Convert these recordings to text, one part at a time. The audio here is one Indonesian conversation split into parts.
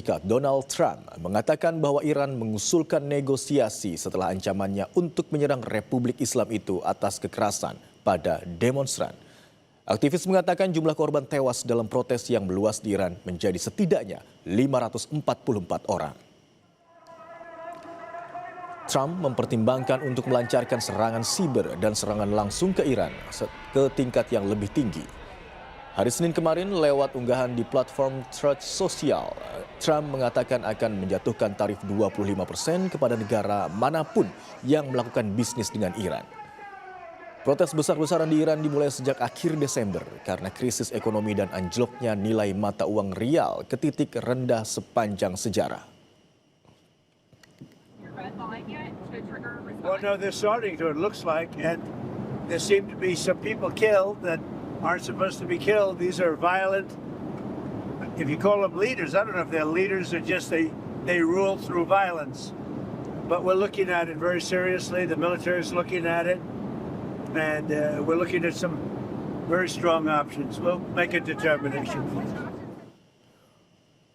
Serikat Donald Trump mengatakan bahwa Iran mengusulkan negosiasi setelah ancamannya untuk menyerang Republik Islam itu atas kekerasan pada demonstran. Aktivis mengatakan jumlah korban tewas dalam protes yang meluas di Iran menjadi setidaknya 544 orang. Trump mempertimbangkan untuk melancarkan serangan siber dan serangan langsung ke Iran ke tingkat yang lebih tinggi. Hari Senin kemarin lewat unggahan di platform Truth Social, Trump mengatakan akan menjatuhkan tarif 25% kepada negara manapun yang melakukan bisnis dengan Iran. Protes besar-besaran di Iran dimulai sejak akhir Desember karena krisis ekonomi dan anjloknya nilai mata uang rial ke titik rendah sepanjang sejarah. Well, no, they're starting to, it looks like, and there seem to be some people killed that aren't supposed to be killed. These are violent, if you call them leaders, I don't know if they're leaders or just they rule through violence. But we're looking at it very seriously. The military is looking at it, and we're looking at some very strong options. We'll make a determination.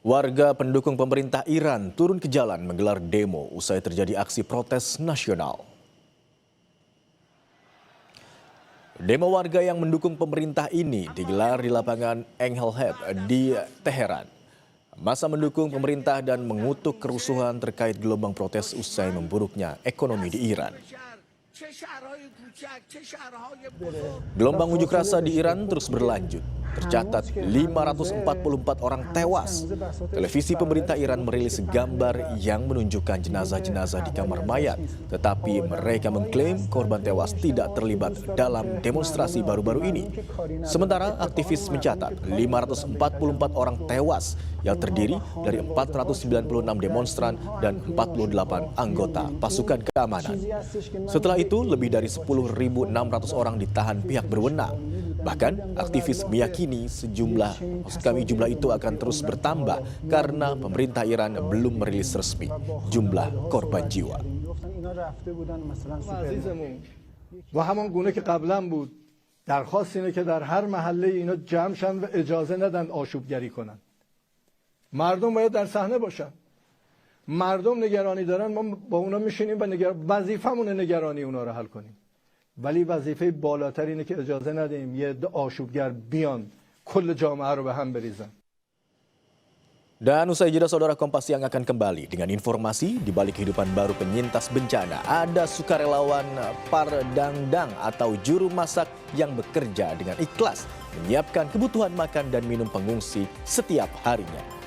Warga pendukung pemerintah Iran turun ke jalan menggelar demo usai terjadi aksi protes nasional. Demo warga yang mendukung pemerintah ini digelar di lapangan Engelhead di Teheran. Massa mendukung pemerintah dan mengutuk kerusuhan terkait gelombang protes usai memburuknya ekonomi di Iran. Gelombang unjuk rasa di Iran terus berlanjut. Tercatat 544 orang tewas. Televisi pemerintah Iran merilis gambar yang menunjukkan jenazah-jenazah di kamar mayat. Tetapi mereka mengklaim korban tewas tidak terlibat dalam demonstrasi baru-baru ini. Sementara aktivis mencatat 544 orang tewas yang terdiri dari 496 demonstran dan 48 anggota pasukan keamanan. Setelah itu, lebih dari 10.600 orang ditahan pihak berwenang. Bahkan aktivis meyakini jumlah itu akan terus bertambah karena pemerintah Iran belum merilis resmi jumlah korban jiwa. و همان گونه که قبلا بود درخواست اینه که در هر محله اینا جمع شن و اجازه ندن آشوبگری کنن. مردم باید در صحنه باشن. مردم نگرانی دارن، ما با اونا میشینیم و وظیفمونه نگرانی اونا رو حل کنیم. ولی وظیفه بالاتر اینه که اجازه ندیم یه عده آشوبگر بیان کل جامعه رو به هم بریزن. Dan usai jeda saudara, Kompas Siang akan kembali dengan informasi di balik kehidupan baru penyintas bencana. Ada sukarelawan Pardangdang atau juru masak yang bekerja dengan ikhlas menyiapkan kebutuhan makan dan minum pengungsi setiap harinya.